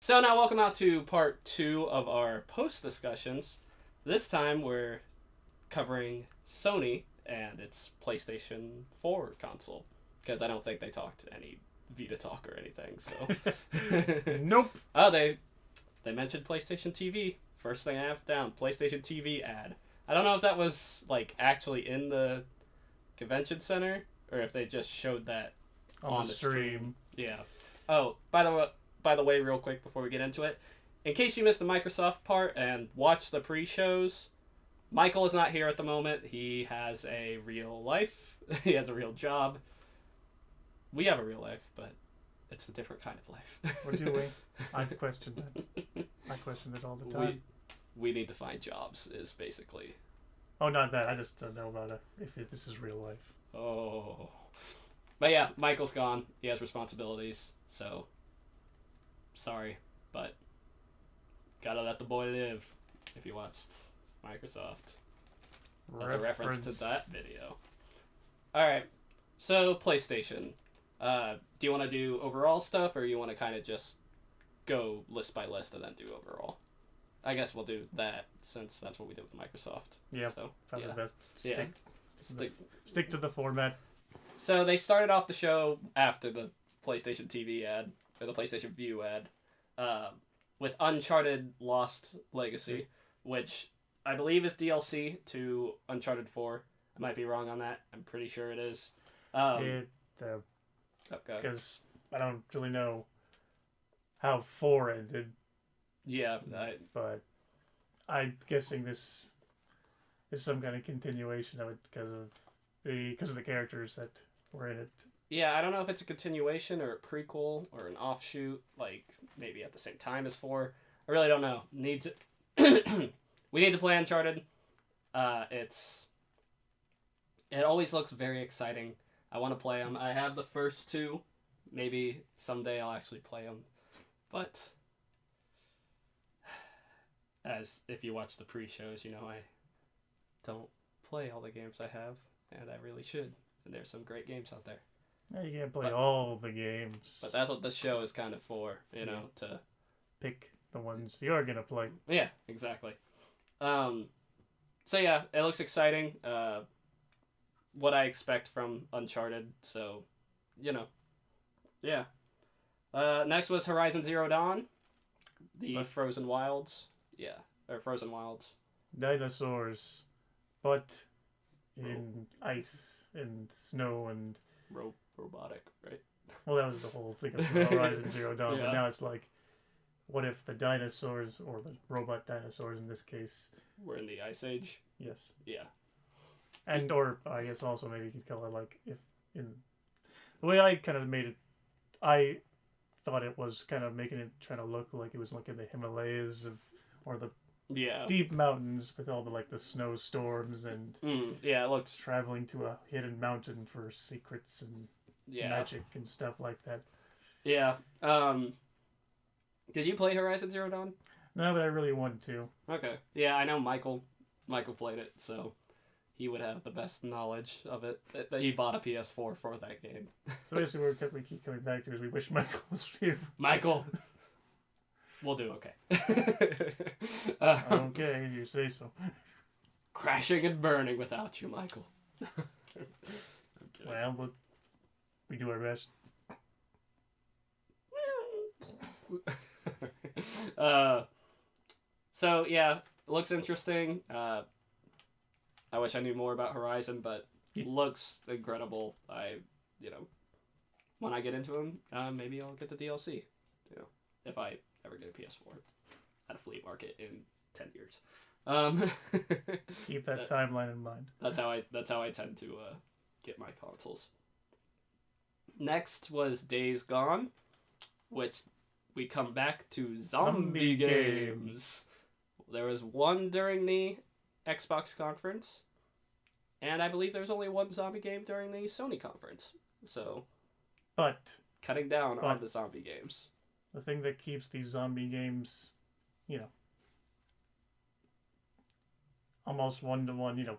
So now welcome out to part 2 of our post discussions. This time we're covering Sony and its PlayStation 4 console. Because I don't think they talked any Vita talk or anything, so. Nope. Oh, they mentioned PlayStation TV. First thing I have down, PlayStation TV ad. I don't know if that was like actually in the convention center or if they just showed that on the stream. Yeah. Oh, by the way, real quick before we get into it, in case you missed the Microsoft part and watched the pre-shows, Michael is not here at the moment. He has a real life. He has a real job. We have a real life, but it's a different kind of life. Or do we? I've questioned that. I question it all the time. We need to find jobs, is basically. Oh, not that. I just don't know about if this is real life. Oh. But yeah, Michael's gone. He has responsibilities, so sorry, but gotta let the boy live if you watched Microsoft. That's a reference to that video. Alright, so PlayStation. Do you want to do overall stuff, or you want to kind of just go list by list and then do overall? I guess we'll do that, since that's what we did with Microsoft. Yeah, so, probably yeah. the best. Stick to the format. So they started off the show after the PlayStation TV ad, or the PlayStation View ad, with Uncharted Lost Legacy, which I believe is DLC to Uncharted 4. I might be wrong on that. I'm pretty sure it is. Because I don't really know how 4 ended. Yeah, but I'm guessing this is some kind of continuation of it because of the characters that were in it. Yeah, I don't know if it's a continuation or a prequel or an offshoot, like maybe at the same time as 4. I really don't know. We need to play Uncharted. It always looks very exciting. I want to play them. I have the first 2. Maybe someday I'll actually play them. But as if you watch the pre-shows, you know I don't play all the games I have, and I really should. And there's some great games out there. Yeah, you can't play all the games. But that's what this show is kind of for, to pick the ones you're gonna play. Yeah, exactly. So yeah, it looks exciting. What I expect from Uncharted, so, yeah. Next was Horizon Zero Dawn, the Frozen Wilds. Yeah, or Frozen Wilds. Dinosaurs, but in ice and snow and robotic, right? Well, that was the whole thing of Horizon Zero Dawn, Yeah. But now it's like, what if the dinosaurs, or the robot dinosaurs in this case, were in the Ice Age? Yes. Yeah. And, or I guess also maybe you could call it like, if in the way I kind of made it, I thought it was kind of making it, trying to look like it was like in the Himalayas or the deep mountains with all the snowstorms and it looked traveling to a hidden mountain for secrets and magic and stuff like that. Yeah. Did you play Horizon Zero Dawn? No, but I really wanted to. Okay. Yeah, I know Michael played it, so he would have the best knowledge of it. That he bought a PS4 for that game. So basically, we keep coming back to is we wish Michael was here. Michael, we'll do okay. Okay, you say so. Crashing and burning without you, Michael. Well, look, we do our best. So yeah, looks interesting. I wish I knew more about Horizon, but looks incredible. When I get into them, maybe I'll get the DLC. If I ever get a PS4 at a flea market in 10 years. Keep that timeline in mind. That's how I tend to get my consoles. Next was Days Gone, which we come back to zombie games. There was one during the Xbox conference, and I believe there was only one zombie game during the Sony conference. So, cutting down on the zombie games. The thing that keeps these zombie games, almost one-to-one,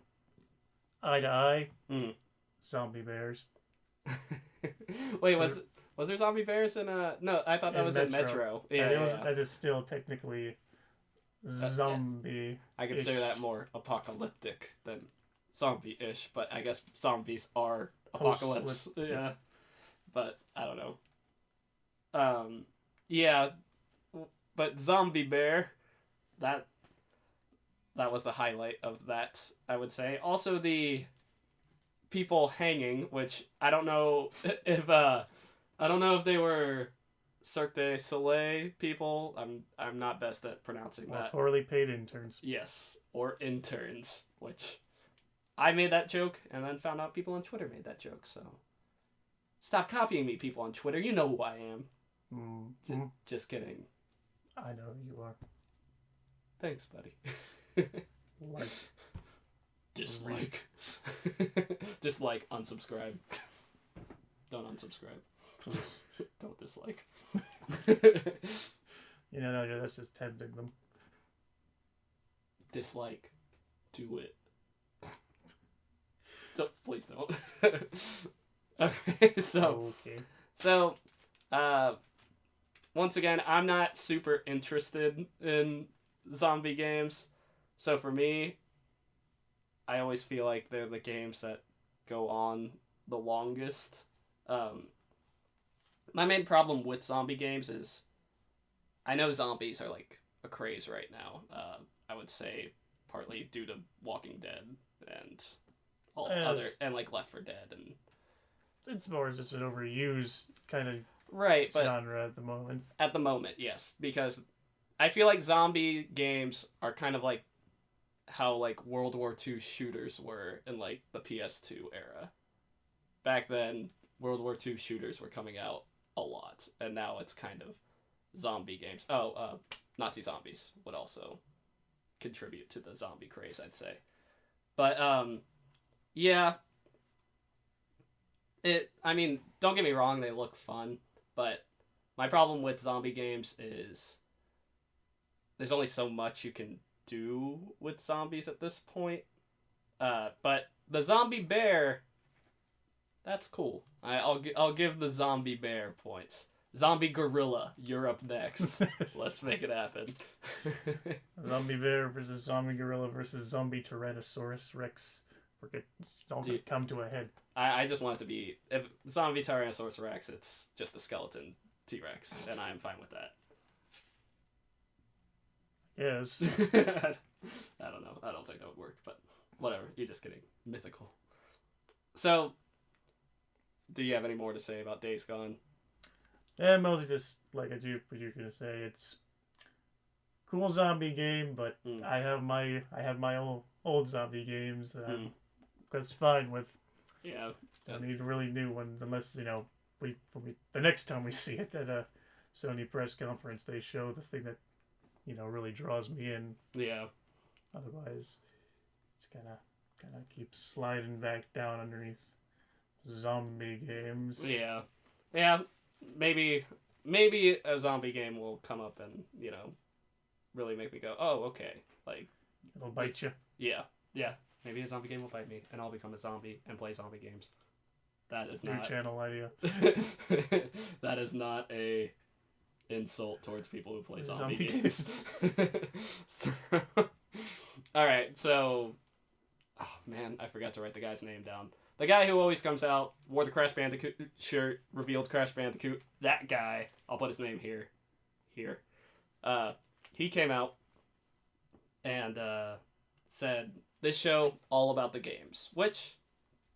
eye to eye, zombie bears. Wait, Was there zombie bears in No, I thought that was in Metro. Yeah, that is still technically zombie. I consider that more apocalyptic than zombie-ish, but I guess zombies are apocalypse. Yeah. But I don't know. Yeah, but zombie bear, that was the highlight of that, I would say. Also the people hanging, which I don't know if they were Cirque du Soleil people. I'm not best at pronouncing that. Poorly paid interns. Yes, or interns, which I made that joke and then found out people on Twitter made that joke. So stop copying me, people on Twitter. You know who I am. Just kidding. I know who you are. Thanks, buddy. Like. Dislike. Dislike, unsubscribe. Don't unsubscribe. Please. Don't dislike. No, that's just tempting them. Dislike. Do it. Please don't. Okay, so, once again, I'm not super interested in zombie games. So for me, I always feel like they're the games that go on the longest. My main problem with zombie games is I know zombies are like a craze right now. I would say partly due to Walking Dead and and like Left 4 Dead, and it's more just an overused kind of genre at the moment. At the moment, yes, because I feel like zombie games are kind of like how like World War II shooters were in like the PS2 era. Back then, World War II shooters were coming out a lot, and now it's kind of zombie games. Nazi zombies would also contribute to the zombie craze, I'd say. But yeah, I mean, don't get me wrong, they look fun, but my problem with zombie games is there's only so much you can do with zombies at this point. But the zombie bear, that's cool. I'll give the zombie bear points. Zombie gorilla, you're up next. Let's make it happen. Zombie bear versus zombie gorilla versus zombie Tyrannosaurus Rex. It's all going to come to a head. I just want it to be, if zombie Tyrannosaurus Rex, it's just a skeleton T-Rex, and I'm fine with that. Yes. I don't know. I don't think that would work, but whatever. You're just kidding. Mythical. So, do you have any more to say about Days Gone? Yeah, mostly just like what you're gonna say. It's cool zombie game, but I have my old zombie games that I'm that's fine with. Yeah. Don't need a really new one unless the next time we see it at a Sony Press Conference, they show the thing that really draws me in. Yeah. Otherwise, it's kind of keeps sliding back down underneath zombie games. Yeah. Yeah. Maybe a zombie game will come up and really make me go, oh, okay, like it'll bite you. Yeah. Maybe a zombie game will bite me, and I'll become a zombie and play zombie games. That is New not channel idea. That is not a insult towards people who play zombie games. All right, so, oh man, I forgot to write the guy's name down. The guy who always comes out, wore the Crash Bandicoot shirt, revealed Crash Bandicoot. That guy, I'll put his name here. He came out and said, this show all about the games, which,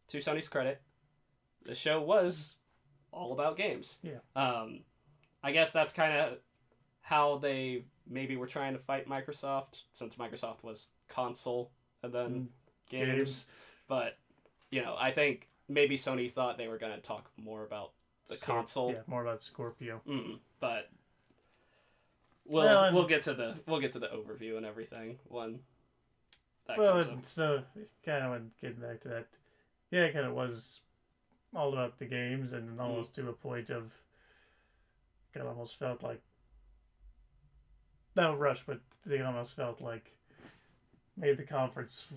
to Sony's credit, the show was all about games. Yeah. I guess that's kind of how they maybe were trying to fight Microsoft, since Microsoft was console and then games. But, I think maybe Sony thought they were going to talk more about the console. Yeah, more about Scorpio. But we'll get to the overview and everything when that comes up. So kind of getting back to that, yeah, it kind of was all about the games, and almost to a point of kind of almost felt like not rush, but they almost felt like made the conference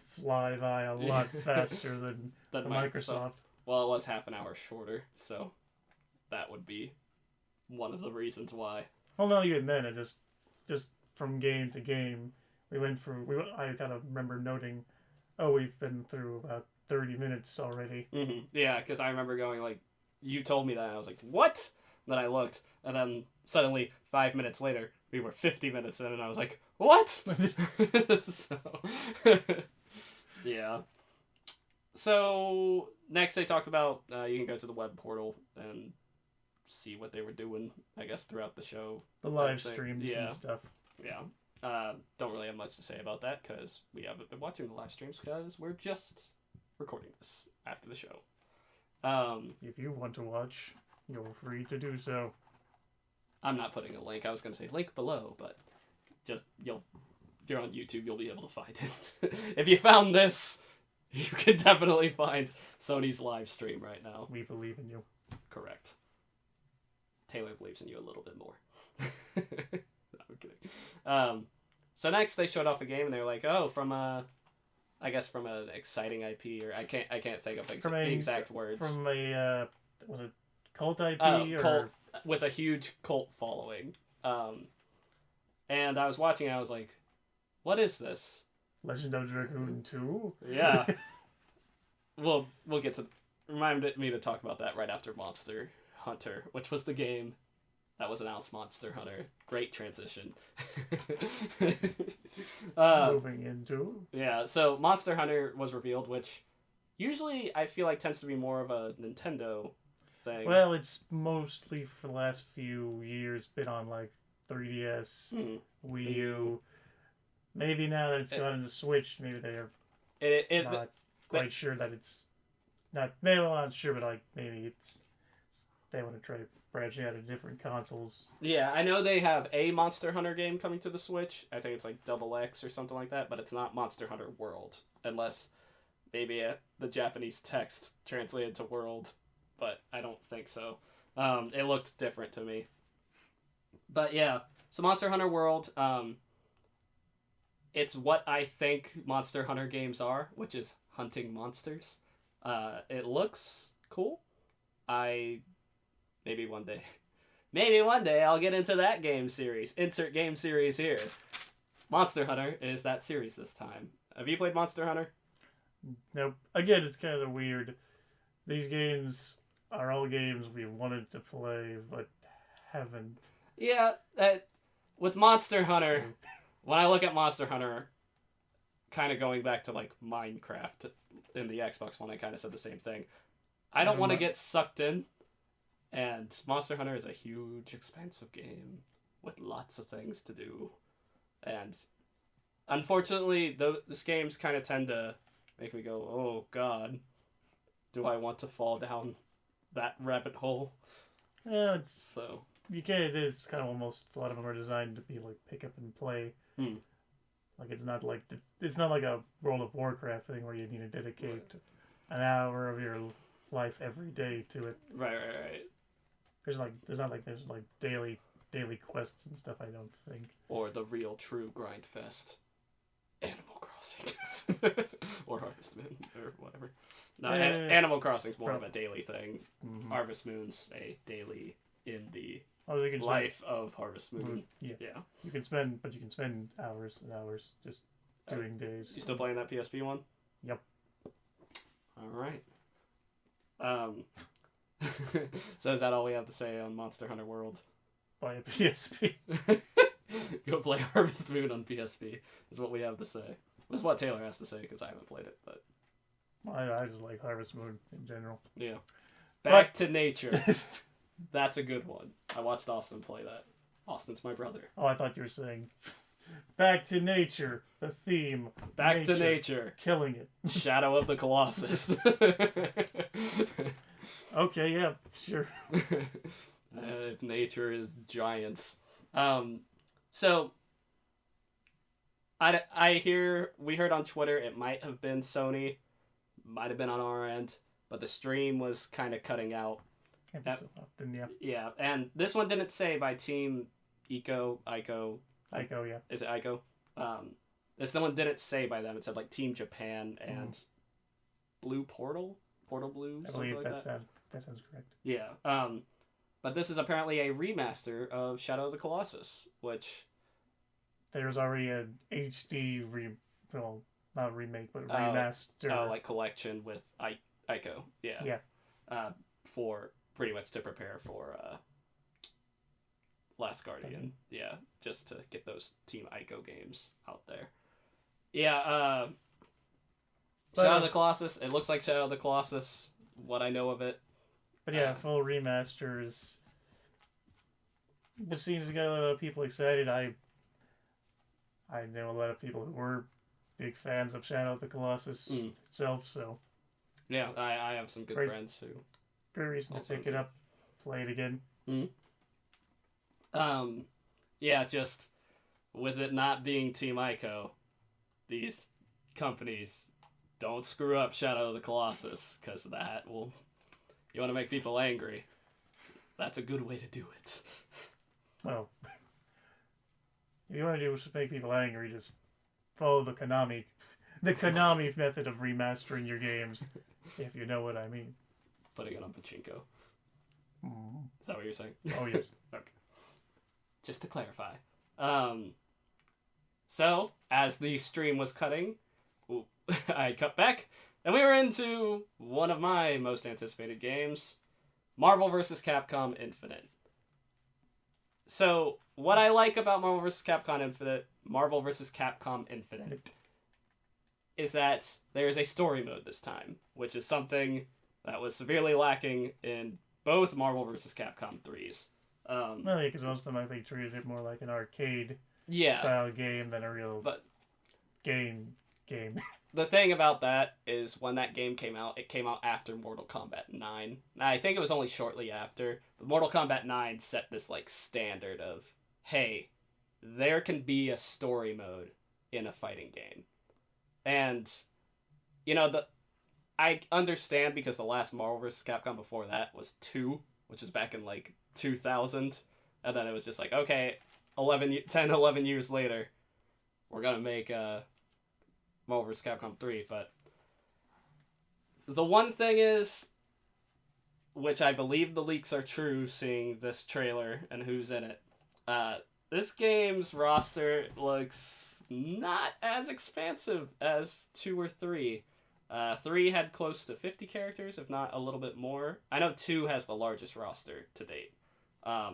fly by a lot faster than the Microsoft. Well, it was half an hour shorter, so that would be one of the reasons why. Well, no, even then, it just from game to game, we went through. I kind of remember noting, oh, we've been through about 30 minutes already. Mm-hmm. Yeah, because I remember going like, you told me that, and I was like, what? And then I looked, and then suddenly 5 minutes later, we were 50 minutes in, and I was like, what? So, yeah. So next they talked about you can go to the web portal and see what they were doing, I guess, throughout the show. The live streams and stuff. Yeah. Don't really have much to say about that because we haven't been watching the live streams because we're just recording this after the show. If you want to watch, you're free to do so. I'm not putting a link. I was going to say link below, but just if you're on YouTube, you'll be able to find it. If you found this, you can definitely find Sony's live stream right now. We believe in you. Correct. Taylor believes in you a little bit more. No, I'm kidding. So next they showed off a game and they were like, oh, from an exciting IP, or I can't think of the exact words. From a was it cult IP or cult with a huge cult following. And I was watching, and I was like, what is this? Legend of Dragoon 2? Yeah. we'll get to reminded me to talk about that right after Monster Hunter, which was the game that was announced. Monster Hunter. Great transition. Moving into. Yeah, so Monster Hunter was revealed, which usually I feel like tends to be more of a Nintendo thing. Well, it's mostly for the last few years been on like 3DS, Wii U. Maybe now that it's gone into Switch, maybe they're not quite sure that it's not. Maybe I'm not sure, but like maybe they want to try branching out of different consoles. Yeah, I know they have a Monster Hunter game coming to the Switch. I think it's like Double X or something like that, but it's not Monster Hunter World, unless maybe the Japanese text translated to World, but I don't think so. It looked different to me. But yeah, so Monster Hunter World, it's what I think Monster Hunter games are, which is hunting monsters. It looks cool. Maybe one day I'll get into that game series. Insert game series here. Monster Hunter is that series this time. Have you played Monster Hunter? Nope. Again, it's kind of weird. These games are all games we wanted to play, but haven't. Yeah, with Monster Hunter, when I look at Monster Hunter, kind of going back to like Minecraft in the Xbox One, I kind of said the same thing. I don't want to get sucked in. And Monster Hunter is a huge, expensive game with lots of things to do. And unfortunately, those games kind of tend to make me go, oh god, do I want to fall down that rabbit hole? Yeah, so it's kind of almost, a lot of them are designed to be like pick up and play. Like it's not like a World of Warcraft thing where you need to dedicate an hour of your life every day to it. Right. There's daily quests and stuff, I don't think. Or the real true grind fest. Animal Crossing. Or Harvest Moon, or whatever. No, Animal Crossing's more of a daily thing. Mm-hmm. Harvest Moon's a daily in the life of Harvest Moon. Yeah. You can spend hours and hours just doing days. You still playing that PSP one? Yep. Alright. So is that all we have to say on Monster Hunter World? Buy a PSP. Go play Harvest Moon on PSP is what we have to say. That's what Taylor has to say because I haven't played it, but I just like Harvest Moon in general. Yeah. Back to Nature. That's a good one. I watched Austin play that. Austin's my brother. Oh, I thought you were saying Back to Nature, the theme. Back to Nature. Killing it. Shadow of the Colossus. Okay, yeah, sure. If nature is giants. So we heard on Twitter it might have been Sony, might have been on our end, but the stream was kind of cutting out. So often, yeah. Yeah, and this one didn't say by Team Ico. Ico, yeah. Is it Ico? This one didn't say by them. It said like Team Japan and Blue Portal Blue. I believe that sounds correct. Yeah. But this is apparently a remaster of Shadow of the Colossus, which... There's already an HD well, not remake, but remaster. Oh, like collection with Ico. Yeah. Yeah. For pretty much to prepare for Last Guardian. Yeah, just to get those Team Ico games out there. Yeah, Shadow of the Colossus. It looks like Shadow of the Colossus, what I know of it. But yeah, full remasters. It seems to get a lot of people excited. I know a lot of people who were big fans of Shadow of the Colossus itself, so... Yeah, I have some good friends who... Great reason to take it up, play it again. Yeah, just with it not being Team Ico, these companies don't screw up Shadow of the Colossus, because that will... You want to make people angry. That's a good way to do it. Well, if you want to do is make people angry, just follow the Konami method of remastering your games, if you know what I mean. Putting it on pachinko. Mm. Is that what you're saying? Oh, yes. Okay. Just to clarify. So, as the stream was cutting, I cut back, and we were into one of my most anticipated games, Marvel vs. Capcom Infinite. So, what I like about Marvel vs. Capcom Infinite is that there's a story mode this time, which is something that was severely lacking in both Marvel vs. Capcom 3s. Well, yeah, because most of them, I think, treated it more like an arcade style game than a real game. The thing about that is when that game came out, it came out after Mortal Kombat 9. Now, I think it was only shortly after, but Mortal Kombat 9 set this like standard of, hey, there can be a story mode in a fighting game. And, you know, I understand because the last Marvel vs. Capcom before that was 2, which is back in like 2000. And then it was just like, okay, 11 years later, we're going to make Marvel vs. Capcom 3. But the one thing is, which I believe the leaks are true, seeing this trailer and who's in it, this game's roster looks not as expansive as 2 or 3. 3 had close to 50 characters, if not a little bit more. I know 2 has the largest roster to date. I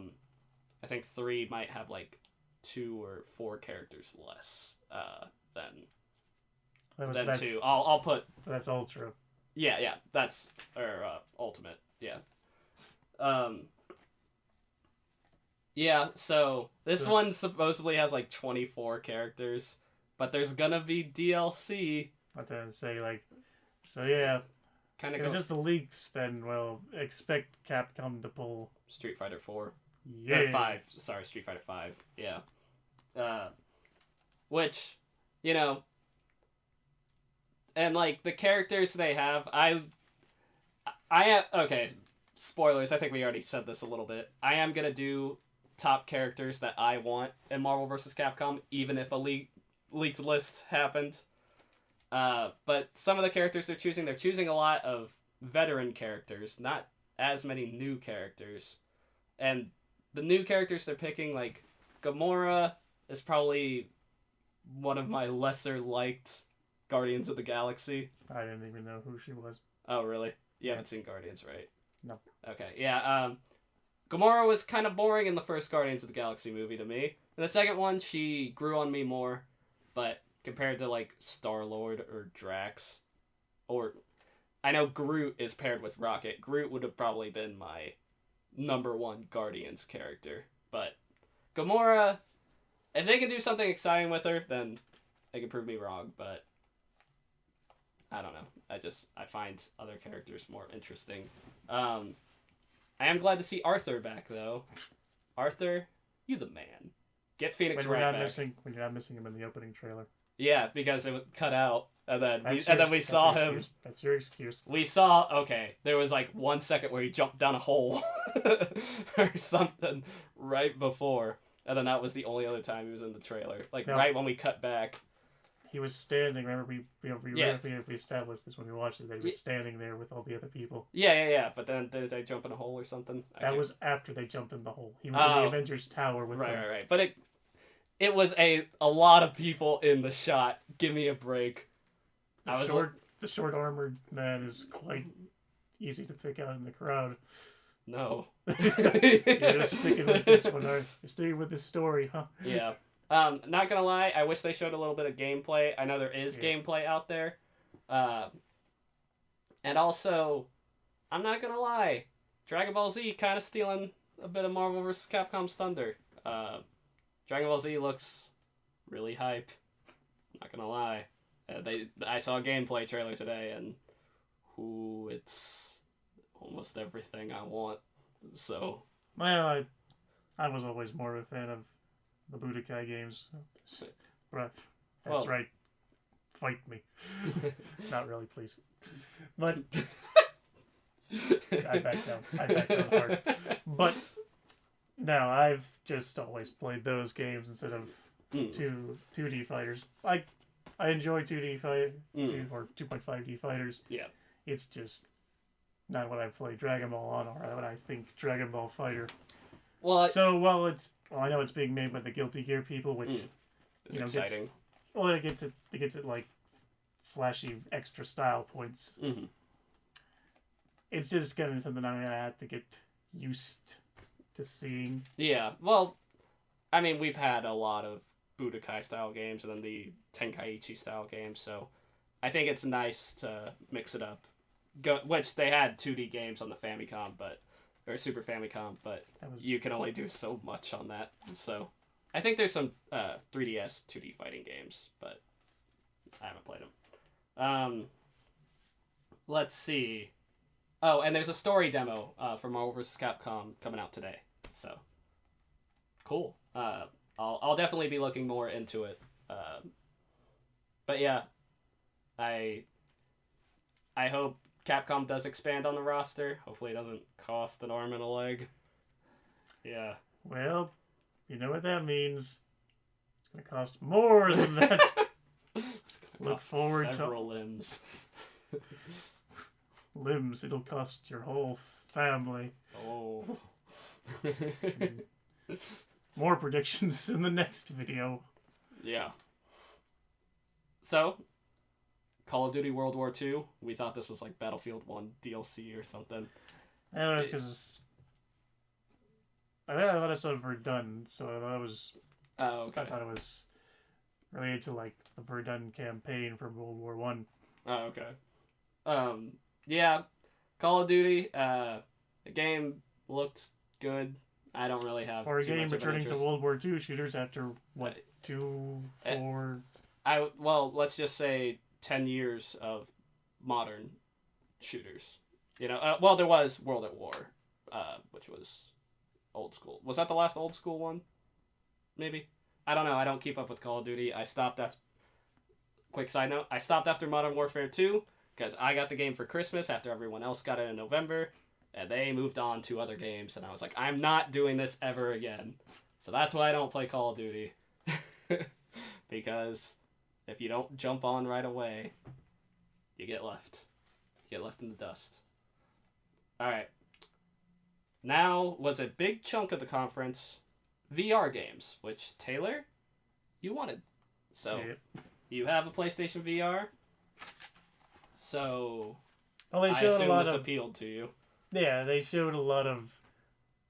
think 3 might have like 2 or 4 characters less than 2. I'll put... That's Ultra. Yeah, that's... Or Ultimate, yeah. Yeah, so this one supposedly has like 24 characters, but there's gonna be DLC. I was gonna say, like, so yeah. Kind of just the leaks, then we'll expect Capcom to pull Street Fighter 4. Yeah. Or 5. Sorry, Street Fighter 5. Yeah. Which, you know, and like the characters they have, okay, spoilers, I think we already said this a little bit. I am gonna do top characters that I want in Marvel vs. Capcom, even if a leaked list happened. But some of the characters they're choosing a lot of veteran characters, not as many new characters. And the new characters they're picking, like, Gamora is probably one of my lesser liked Guardians of the Galaxy. I didn't even know who she was. Oh, really? You haven't seen Guardians, right? No. Okay, yeah, Gamora was kind of boring in the first Guardians of the Galaxy movie to me. In the second one, she grew on me more, but compared to, like, Star-Lord or Drax, or... I know Groot is paired with Rocket. Groot would have probably been my #1 Guardians character. But Gamora, if they can do something exciting with her, then they can prove me wrong, but I don't know. I find other characters more interesting. I am glad to see Arthur back, though. Arthur, you the man. Get Phoenix right back. When you're not missing him in the opening trailer. Yeah, because it was cut out, and then we saw him. That's your excuse. We saw, okay, there was like 1 second where he jumped down a hole or something right before, and then that was the only other time he was in the trailer. Like, right when we cut back. he was standing. Remember, Yeah. we established this when we watched it, that he was standing there with all the other people. Yeah. But then did they jump in a hole or something? That was after they jumped in the hole. He was in the Avengers Tower with them. Right. But it was a lot of people in the shot. Give me a break. The short armored man is quite easy to pick out in the crowd. No. You're just sticking with this one, You're sticking with this story, huh? Yeah. Not gonna lie, I wish they showed a little bit of gameplay. I know there is gameplay out there. And also, I'm not gonna lie, Dragon Ball Z kind of stealing a bit of Marvel vs. Capcom's thunder. Dragon Ball Z looks really hype. Not gonna lie. I saw a gameplay trailer today, and it's almost everything I want. So. Well, I was always more of a fan of the Budokai games. That's right. Fight me. Not really, please. But I back down hard. But no, I've just always played those games instead of 2D fighters. I enjoy 2D or 2.5D fighters. Yeah. It's just not what I play Dragon Ball on, or what I think Dragon Ball Fighter. Well, I know it's being made by the Guilty Gear people, which is exciting. It gets it like flashy extra style points. Mm-hmm. It's just kind of something I'm gonna have to get used to seeing. Yeah, well, I mean, we've had a lot of Budokai style games and then the Tenkaichi style games, so I think it's nice to mix it up. Which they had 2D games on the Famicom, or Super Famicom, but you can only do so much on that. So I think there's some 3DS 2D fighting games, but I haven't played them. Let's see. Oh, and there's a story demo for Marvel vs. Capcom coming out today. So cool. I'll definitely be looking more into it. But yeah, I hope Capcom does expand on the roster. Hopefully it doesn't cost an arm and a leg. Yeah. Well, you know what that means. It's going to cost more than that. Look forward several limbs. Limbs, it'll cost your whole family. Oh. More predictions in the next video. Yeah. So, Call of Duty World War II. We thought this was like Battlefield 1 DLC or something. I don't know, because I thought I saw Verdun, so I thought it was. Oh, okay. I thought it was related to like the Verdun campaign from World War One. Oh, okay. Yeah, Call of Duty. The game looked good. I don't really have. Or a game returning to World War II shooters after what 4. Well, let's just say 10 years of modern shooters. You know, well, there was World at War, which was old school. Was that the last old school one? Maybe? I don't know. I don't keep up with Call of Duty. I stopped after... Quick side note. I stopped after Modern Warfare 2 because I got the game for Christmas after everyone else got it in November, and they moved on to other games, and I was like, I'm not doing this ever again. So that's why I don't play Call of Duty. Because if you don't jump on right away, you get left. You get left in the dust. Alright. Now was a big chunk of the conference, VR games, which, Taylor, you wanted. So, you have a PlayStation VR, so well, they showed I assume a lot this of, appealed to you. Yeah, they showed a lot of,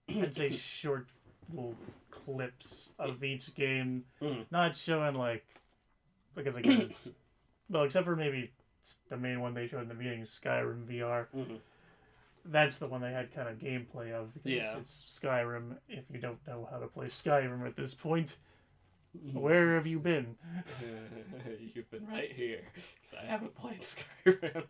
I'd say, short little clips of each game, not showing like, because again, it's, well, except for maybe the main one they showed in the beginning, Skyrim VR. That's the one they had kind of gameplay of. Because it's Skyrim. If you don't know how to play Skyrim at this point, where have you been? You've been right here. Because I haven't played Skyrim.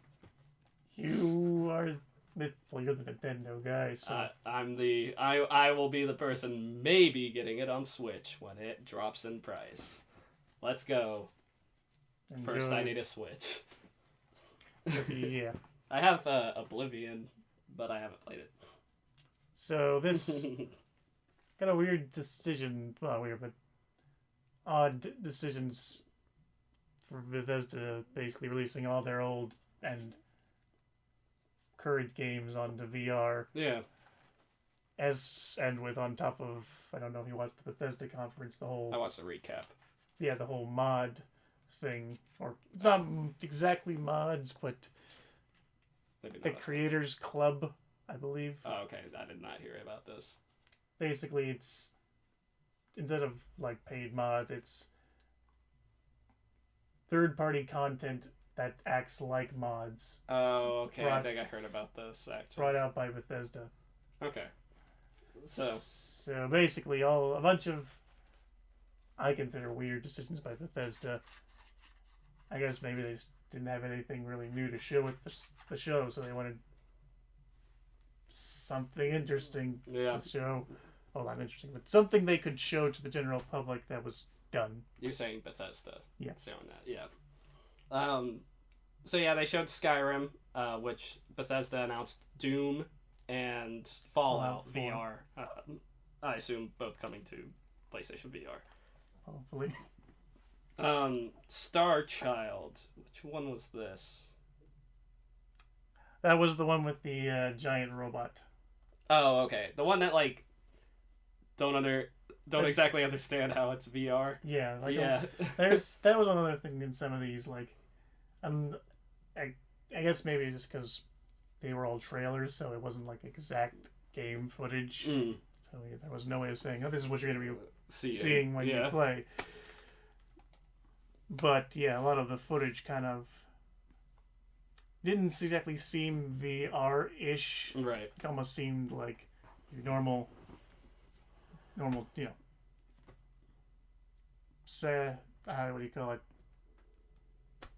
You are you're the Nintendo guy, so... I will be the person maybe getting it on Switch when it drops in price. Let's go. Enjoy. First, I need a Switch. Yeah. I have Oblivion, but I haven't played it. So this kind of weird decision, well, weird, but odd decisions for Bethesda basically releasing all their old and current games onto VR. Yeah. And with on top of, I don't know if you watched the Bethesda conference, I watched the recap. Yeah, the whole mod thing, or it's not exactly mods, but the Creators Club, I believe. Oh, okay. I did not hear about this. Basically, it's instead of like paid mods, it's third-party content that acts like mods. Oh, okay. I think I heard about this actually. Brought out by Bethesda. Okay. So basically, a bunch of I consider weird decisions by Bethesda. I guess maybe they just didn't have anything really new to show at the show, so they wanted something interesting to show. Well, not interesting, but something they could show to the general public that was done. You're saying Bethesda. Yeah. Saying that, yeah. So yeah, they showed Skyrim, which Bethesda announced Doom and Fallout VR. I assume both coming to PlayStation VR. Hopefully. Star Child. Which one was this? That was the one with the giant robot. Oh, okay. The one that like don't exactly understand how it's VR. Yeah, like yeah. That was another thing in some of these. Like, I guess maybe just because they were all trailers, so it wasn't like exact game footage. So there was no way of saying, "Oh, this is what you're going to be seeing when you play." But yeah, a lot of the footage kind of didn't exactly seem VR-ish. Right. It almost seemed like your normal, say, what do you call it?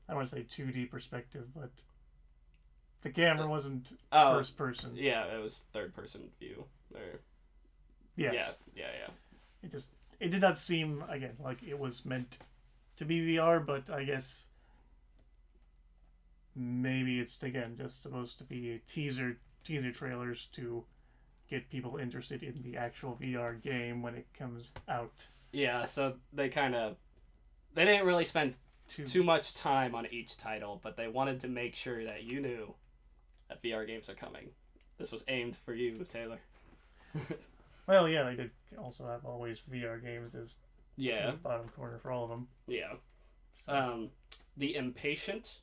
I don't want to say 2D perspective, but the camera wasn't first person. Yeah, it was third person view. Yes. Yeah. It did not seem, again, like it was meant to be VR, but I guess maybe it's, again, just supposed to be a teaser trailers to get people interested in the actual VR game when it comes out. Yeah, so they didn't really spend too much time on each title, but they wanted to make sure that you knew that VR games are coming. This was aimed for you, Taylor. Well, yeah, they did also have always VR games as in the bottom corner for all of them. Yeah. So. The Impatient.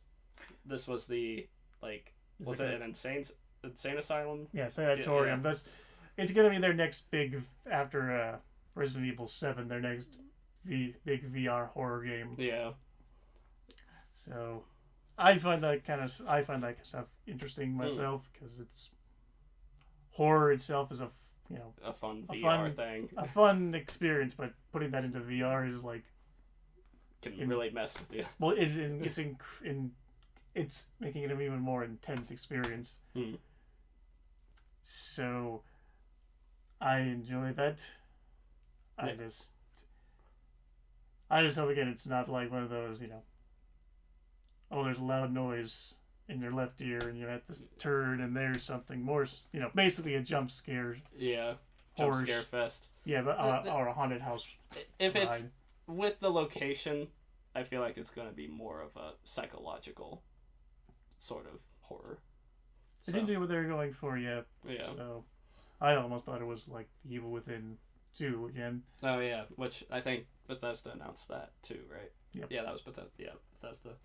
This was the was it an insane asylum? Yeah, sanatorium. Yeah. It's gonna be their next big after Resident Evil 7. Their next big VR horror game. Yeah. So, I find that kind of stuff interesting myself because it's horror itself is a fun VR thing, a fun experience, but putting that into VR is like can really mess with you. Well, it's making it an even more intense experience. So, I enjoy that. I just hope again it's not like one of those, there's a loud noise in your left ear and you have to turn and there's something more, basically a jump scare. Yeah. Jump scare fest. Yeah, but or a haunted house. If ride. It's with the location, I feel like it's going to be more of a psychological sort of horror. It seems to be what they're going for, yeah. Yeah. So, I almost thought it was like The Evil Within 2 again. Oh, yeah, which I think Bethesda announced that too, right? Yep. Yeah, that was Bethesda.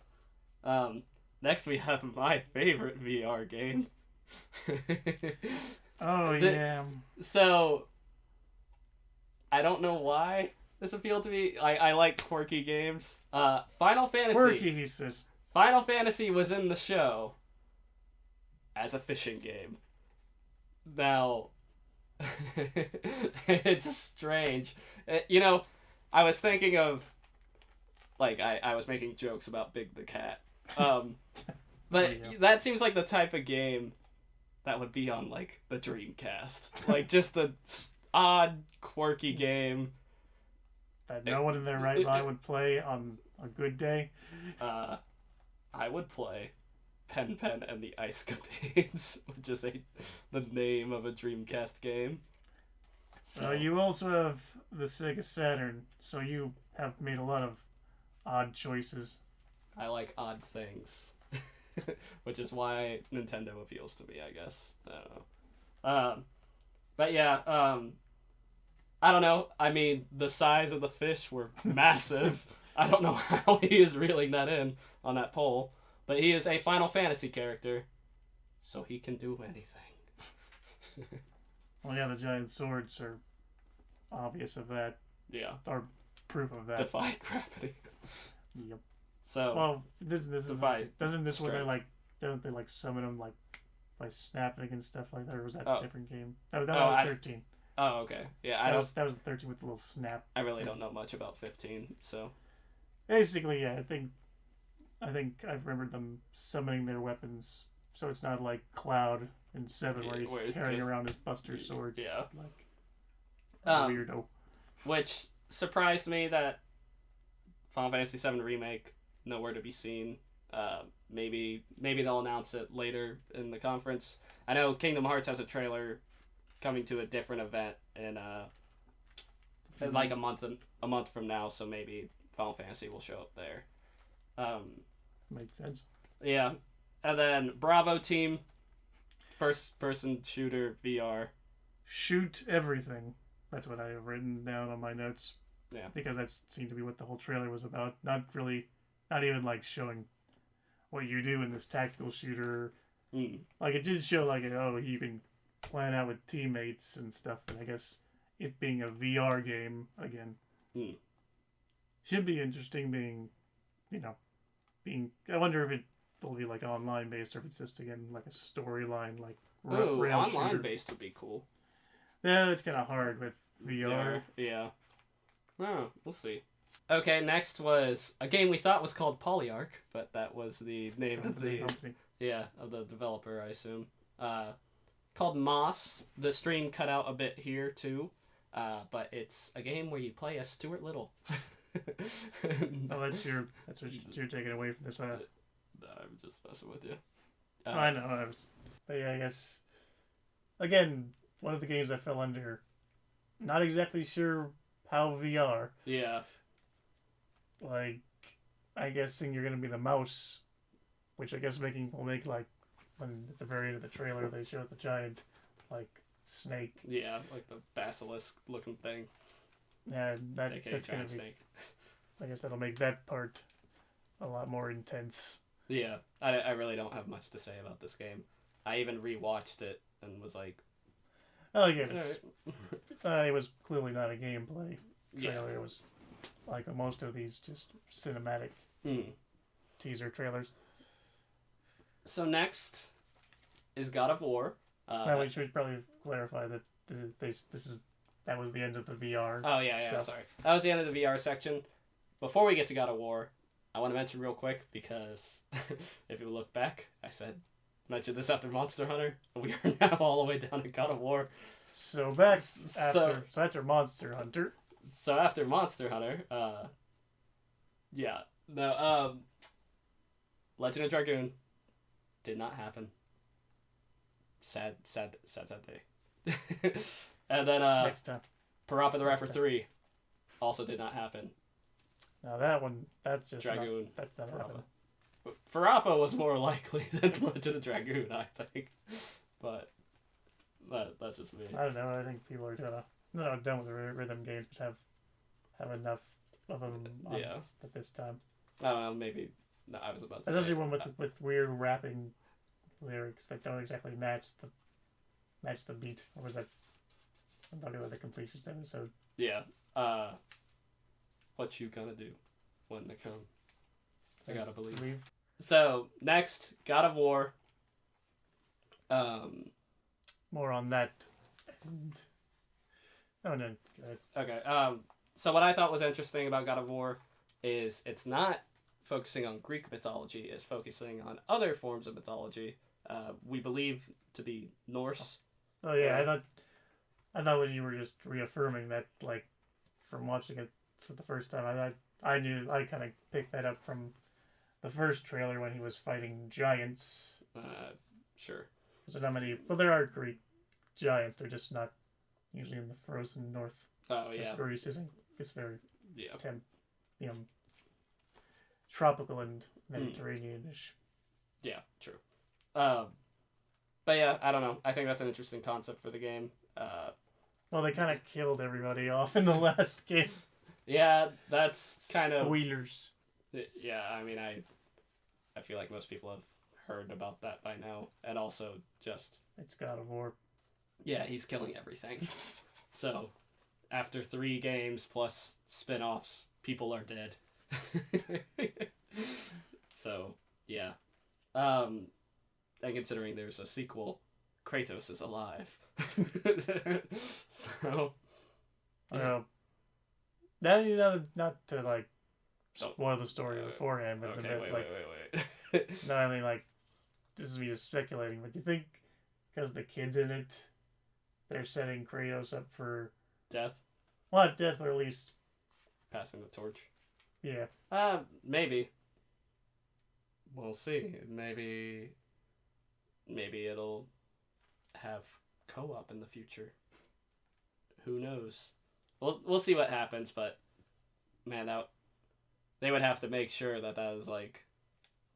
Next we have my favorite VR game. Yeah. So, I don't know why this appealed to me. I like quirky games. Final Fantasy. Quirky, he says. Final Fantasy was in the show as a fishing game. Now, it's strange. I was thinking of, I was making jokes about Big the Cat. But that seems like the type of game that would be on, the Dreamcast. Just a odd, quirky game. That no one in their right mind would play on a good day. I would play Pen and the Ice Capades, which is the name of a Dreamcast game. So you also have the Sega Saturn, so you have made a lot of odd choices. I like odd things, which is why Nintendo appeals to me, I guess. I don't know. But yeah, I don't know. I mean, the size of the fish were massive. I don't know how he is reeling that in on that pole, but he is a Final Fantasy character, so he can do anything. Well, yeah, the giant swords are obvious of that. Yeah. Or proof of that. Defy gravity. Yep. So. Well, this defy. Doesn't this strength. where they like don't they like summon them like by snapping and stuff like that? Or was that a different game? That was 13. Oh, okay. Yeah, That was the 13 with the little snap. I really don't know much about 15, so. Basically, yeah, I think I remembered them summoning their weapons, so it's not like Cloud in 7 where he's carrying around his Buster sword. Yeah. Like weirdo. Which surprised me that Final Fantasy VII Remake, nowhere to be seen. Maybe they'll announce it later in the conference. I know Kingdom Hearts has a trailer coming to a different event in like a month from now, so maybe Final Fantasy will show up there. Makes sense. Yeah. And then Bravo Team, first person shooter VR. Shoot everything. That's what I have written down on my notes. Yeah. Because that seemed to be what the whole trailer was about. Not even like showing what you do in this tactical shooter. Like it did show like, oh, you can plan out with teammates and stuff, but I guess it being a VR game again should be interesting. I wonder if it will be like online based or if it's just again like a storyline like online shooter. Based would be cool. Yeah, it's kind of hard with VR. Yeah. Oh, we'll see. Okay, next was a game we thought was called Polyarch, but that was the name of the company. Yeah, of the developer, I assume. Called Moss. The stream cut out a bit here too, but it's a game where you play as Stuart Little. Oh, that's what you're taking away from this. I'm just messing with you. I know. But yeah, I guess again, one of the games I fell under. Not exactly sure how VR. Yeah. Like, I guessing you're gonna be the mouse, which I guess will make like when at the very end of the trailer they showed the giant like snake. Yeah, like the basilisk looking thing. Yeah, that's gonna be. Snake. I guess that'll make that part a lot more intense. Yeah, I really don't have much to say about this game. I even rewatched it and was like, oh yeah, it was clearly not a gameplay trailer. Yeah. It was like most of these just cinematic teaser trailers. So next is God of War. We should probably clarify that that was the end of the VR. Oh yeah, stuff. Sorry, that was the end of the VR section. Before we get to God of War, I want to mention real quick because if you look back, I mentioned this after Monster Hunter. We are now all the way down to God of War. So after Monster Hunter. So after Monster Hunter, Legend of Dragoon did not happen. Sad day. And then next time, Parappa the Rapper 3 also did not happen. Now that's just Dragoon. That's not happening. Parappa was more likely than Legend of Dragoon, I think. But that's just me. I don't know. I think people are not done with the rhythm games, but have enough of them at this time. I don't know. Maybe. No, I was about to especially say. One with weird rapping lyrics that don't exactly match the beat. Or was that? I'm talking about the completionist episode. Yeah. What you gonna do when they come? I gotta believe. So next, God of War. More on that. Oh no. Good. Okay. So what I thought was interesting about God of War is it's not focusing on Greek mythology; it's focusing on other forms of mythology. We believe to be Norse. Oh yeah, I thought when you were just reaffirming that, like, from watching it for the first time, I knew I kind of picked that up from the first trailer when he was fighting giants. Sure. So not many. Well, there are Greek giants. They're just not usually in the frozen north. Oh yeah. Greece isn't. It's very tropical and Mediterranean-ish. Yeah, true. But yeah, I don't know. I think that's an interesting concept for the game. Well, they kind of killed everybody off in the last game. Yeah, that's kind of... Spoilers. Yeah, I mean, I feel like most people have heard about that by now. And also just... It's God of War. Yeah, he's killing everything. So, after 3 games plus spin-offs, people are dead. So, yeah. And considering there's a sequel, Kratos is alive. So, yeah. Not to like spoil the story beforehand, but okay, wait. No, I mean like this is me just speculating. But do you think because the kids in it, they're setting Kratos up for death? Well, not death, but at least passing the torch. Yeah. Maybe. We'll see. Maybe it'll have co-op in the future. Who knows? We'll see what happens, but man, they would have to make sure that is like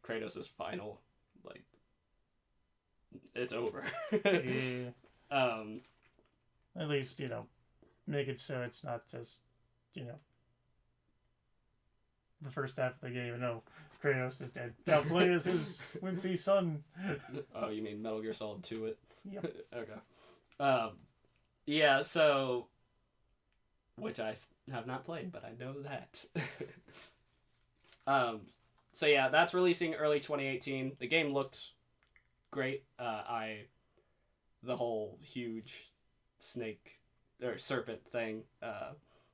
Kratos' final, like it's over. Yeah. At least, make it so it's not just, the first half of the game. No, Kratos is dead. Now play as his wimpy son. Oh, you mean Metal Gear Solid 2 it? Yep. Okay. Yeah, so... Which I have not played, but I know that. So yeah, that's releasing early 2018. The game looked great. The whole huge snake or serpent thing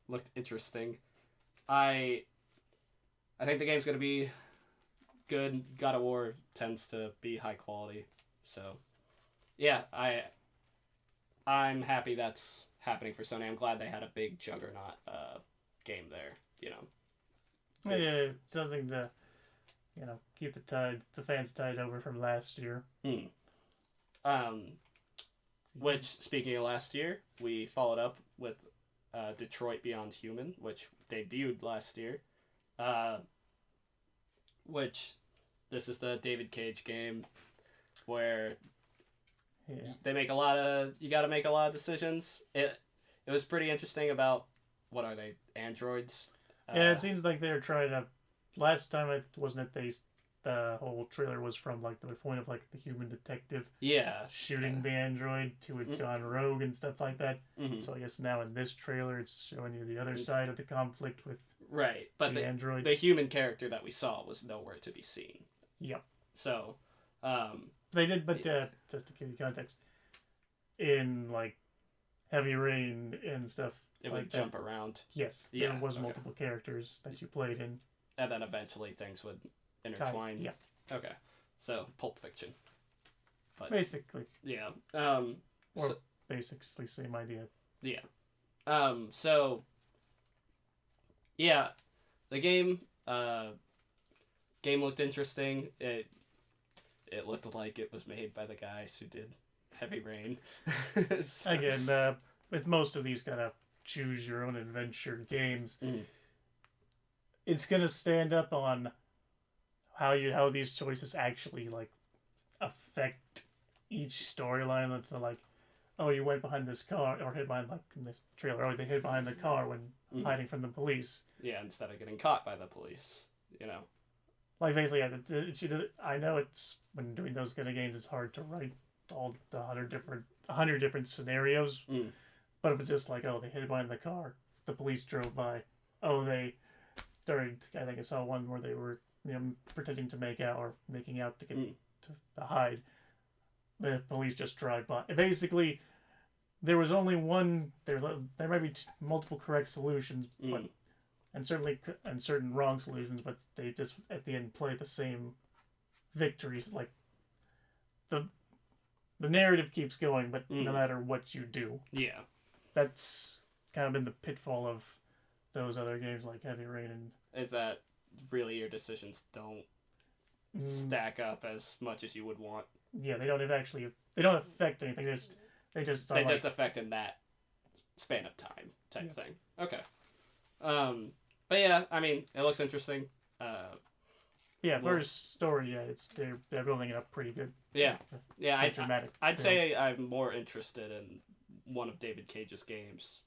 looked interesting. I think the game's gonna be good. God of War tends to be high quality, so yeah, I'm happy that's happening for Sony. I'm glad they had a big juggernaut game there. Yeah, something to keep the fans tied over from last year. Which, speaking of last year, we followed up with Detroit Beyond Human, which debuted last year. Which this is the David Cage game where they make you got to make a lot of decisions. It was pretty interesting about what are they, androids? Yeah, it seems like they're trying to. Last time the whole trailer was from like the point of like the human detective shooting the android to it gone rogue and stuff like that. Mm-hmm. So I guess now in this trailer it's showing you the other side of the conflict with but the androids. The human character that we saw was nowhere to be seen. Yep. So they did, but just to give you context, in like Heavy Rain and stuff, it would jump around. Yes, there was multiple characters that you played in, and then eventually things would intertwine. Yeah. Okay. So Pulp Fiction. But basically. Yeah. Basically same idea. Yeah. So. Yeah, the game looked interesting. It looked like it was made by the guys who did Heavy Rain. So. Again, with most of these kind of choose your own adventure games, it's gonna stand up on how these choices actually like affect each storyline. That's like, oh, you went behind this car or hid behind, like in the trailer, oh, they hid behind the car when hiding from the police. Yeah, instead of getting caught by the police, Like basically, I know it's when doing those kind of games, it's hard to write all the 100 different scenarios. But if it's just like, oh, they hid behind the car, the police drove by. Oh, I think I saw one where they were pretending to make out or making out to get to hide. The police just drive by. Basically, there was only one. There might be multiple correct solutions, but and certain wrong solutions. But they just at the end play the same victories. Like the narrative keeps going, but no matter what you do, that's kind of been the pitfall of those other games like Heavy Rain. And is that really your decisions don't stack up as much as you would want? Yeah, they don't affect anything. They just affect in that span of time type thing. Okay. But yeah, I mean, it looks interesting. Yeah, first story, yeah, they're building it up pretty good. Yeah, yeah. Dramatic. I'd say I'm more interested in one of David Cage's games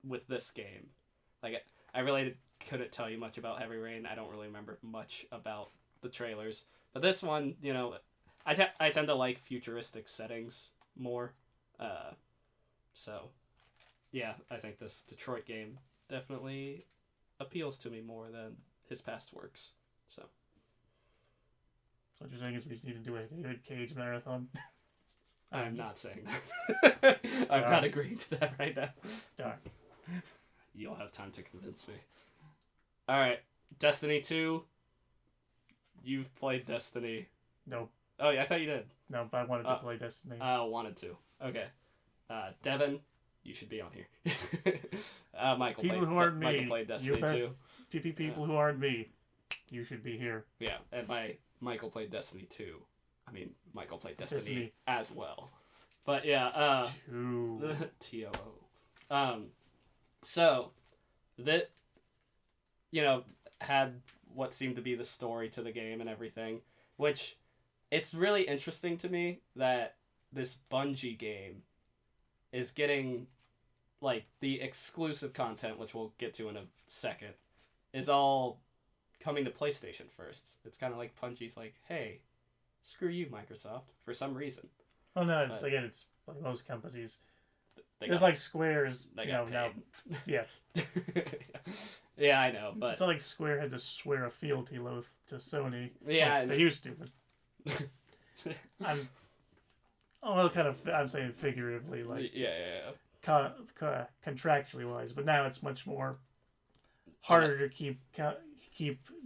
with this game. Like, I really couldn't tell you much about Heavy Rain. I don't really remember much about the trailers. But this one, you know, I tend to like futuristic settings more. So, yeah, I think this Detroit game definitely appeals to me more than his past works. So what you're saying is we need to do a David Cage marathon? I'm not saying that. I'm not agreeing to that right now. Darn. You'll have time to convince me. Alright, Destiny 2. You've played Destiny. Nope. Oh, yeah, I thought you did. No, but I wanted to play Destiny. Wanted to. Okay. Devin, you should be on here. Michael played Destiny 2. TP people who aren't me, you should be here. Yeah, and Michael played Destiny 2. I mean, Michael played Destiny as well. But yeah, TOO. So, that, you know, had what seemed to be the story to the game and everything, which, it's really interesting to me that this Bungie game is getting, like, the exclusive content, which we'll get to in a second, is all coming to PlayStation first. It's kind of like Bungie's like, hey, screw you, Microsoft, for some reason. Well, no, it's like most companies. It's like Square's, now. Yeah. Yeah, I know, but... It's not like Square had to swear a fealty oath to Sony. Yeah. Well, they used to, but... I'm saying figuratively, like... Yeah. Contractually wise, but now it's much more harder to keep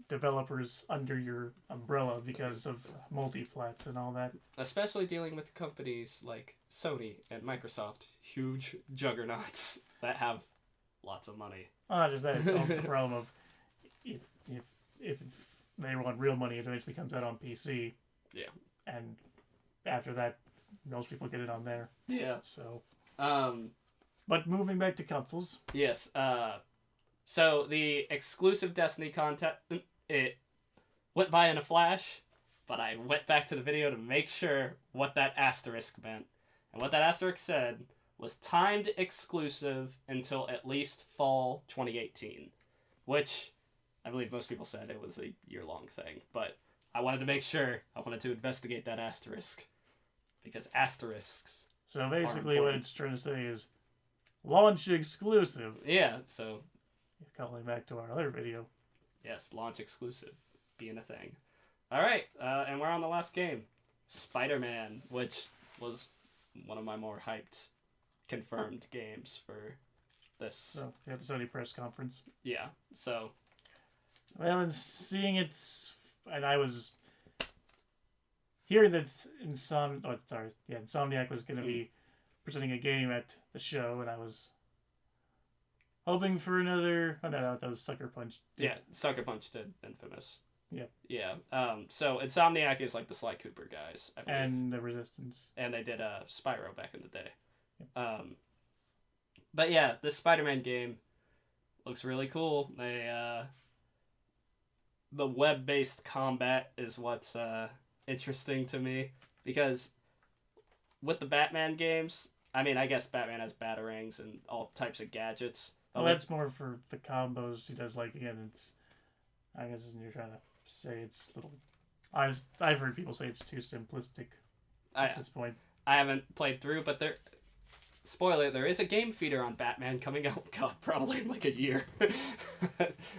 developers under your umbrella because of multiplats and all that. Especially dealing with companies like Sony and Microsoft, huge juggernauts that have lots of money. Oh, not just that, it's also the problem of if they want real money, it eventually comes out on PC. Yeah. And after that, most people get it on there. Yeah. So. But moving back to consoles. Yes. So the exclusive Destiny content, it went by in a flash, but I went back to the video to make sure what that asterisk meant. And what that asterisk said was timed exclusive until at least fall 2018, which I believe most people said it was a year-long thing, but I wanted to make sure, I wanted to investigate that asterisk, because asterisks. So basically what it's trying to say is launch exclusive. Yeah, so... Calling back to our other video. Yes, launch exclusive being a thing. Alright, and we're on the last game. Spider-Man, which was one of my more hyped confirmed games for this. So, we had the Sony Press Conference. Yeah, so... Well, and seeing it, and I was hearing that Insomniac was going to be presenting a game at the show, and I was hoping for another... Oh, no, that was Sucker Punch. Yeah, Sucker Punch did Infamous. Yeah. Yeah. So Insomniac is like the Sly Cooper guys, I believe. And the Resistance. And they did Spyro back in the day. Yeah. But yeah, this Spider-Man game looks really cool. The web-based combat is what's interesting to me, because with the Batman games, I mean, I guess Batman has batarangs and all types of gadgets. Well, that's more for the combos he does. Like, again, it's... I guess you're trying to say it's little... I've heard people say it's too simplistic at this point. I haven't played through, but spoiler, there is a game feeder on Batman coming out, God, probably in like a year.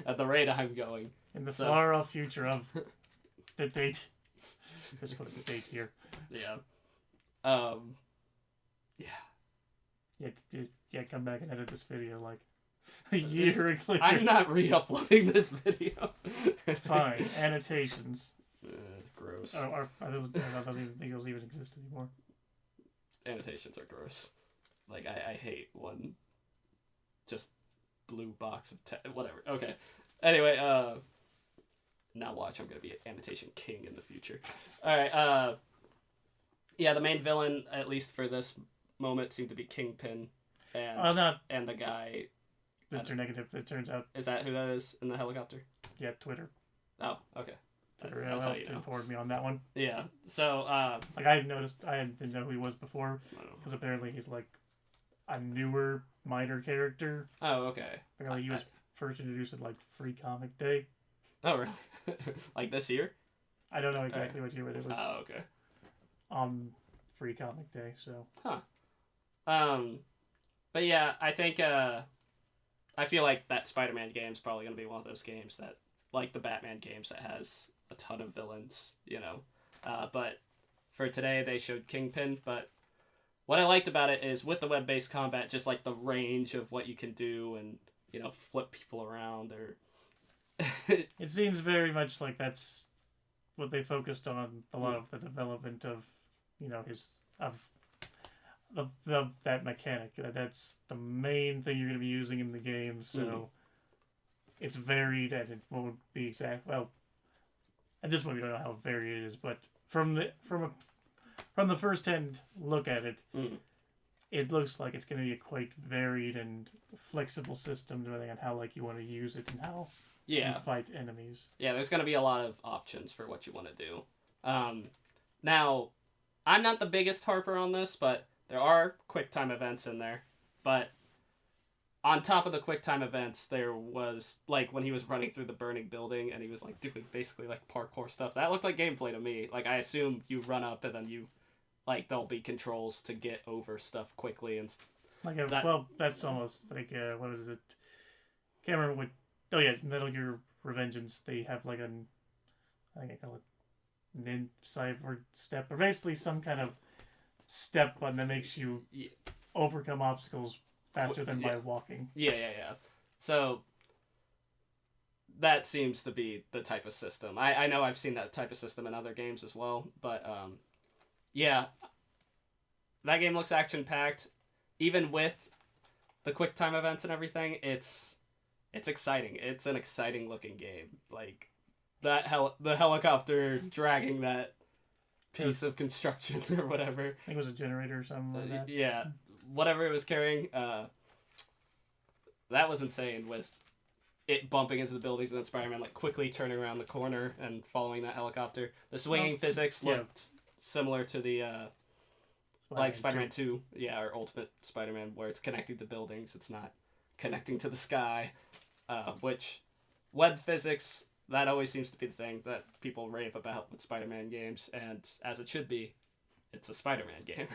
At the rate I'm going. In the far-off future of the date. Just put the date here. Yeah. Yeah, come back and edit this video like a year later. I'm not re-uploading this video. Fine. Annotations. Gross. I don't even think those even exist anymore. Annotations are gross. Like, I hate one just blue box of text. Whatever. Okay. Anyway, now watch, I'm gonna be an annotation king in the future. Alright, yeah, the main villain, at least for this moment, seemed to be Kingpin. And the guy... Mr. Negative, it turns out. Is that who that is in the helicopter? Yeah, Twitter. Oh, okay. That's how you know. informed me on that one. Yeah. So like I noticed, I didn't know who he was before because apparently he's like a newer minor character. Oh, okay. Apparently he was first introduced at like Free Comic Day. Oh, really? Like this year? I don't know exactly what year, but it was. Oh, okay. On Free Comic Day, so. But yeah, I think I feel like that Spider-Man game is probably gonna be one of those games that, like the Batman games, that has a ton of villains, you know. But for today, they showed Kingpin. But what I liked about it is with the web-based combat, just like the range of what you can do, and flip people around or. It seems very much like that's what they focused on a lot of the development of, that mechanic. That's the main thing you're going to be using in the game. So it's varied, and it won't be exact. Well, at this point we don't know how varied it is, but from the first hand look at it, it looks like it's going to be a quite varied and flexible system depending on how you want to use it and how. Yeah. You fight enemies. Yeah, there's going to be a lot of options for what you want to do. Now, I'm not the biggest harper on this, but there are QuickTime events in there. But on top of the QuickTime events, there was, when he was running through the burning building and he was, doing basically, parkour stuff. That looked like gameplay to me. I assume you run up and then you, there'll be controls to get over stuff quickly. And that's almost what is it? Can't remember what. Oh yeah, Metal Gear Revengeance. They have I think I call it nin cyber step, or basically some kind of step button that makes you overcome obstacles faster than by walking. Yeah. So that seems to be the type of system. I know I've seen that type of system in other games as well, but yeah, that game looks action packed. Even with the QuickTime events and everything, it's exciting. It's an exciting looking game. The helicopter dragging that piece of construction or whatever. I think it was a generator or something like that. Yeah, whatever it was carrying. That was insane with it bumping into the buildings and then Spider-Man quickly turning around the corner and following that helicopter. The swinging physics looked similar to the Spider-Man 2. Yeah, or Ultimate Spider-Man, where it's connecting to buildings. It's not connecting to the sky. Which web physics, that always seems to be the thing that people rave about with Spider-Man games, and as it should be, it's a Spider-Man game.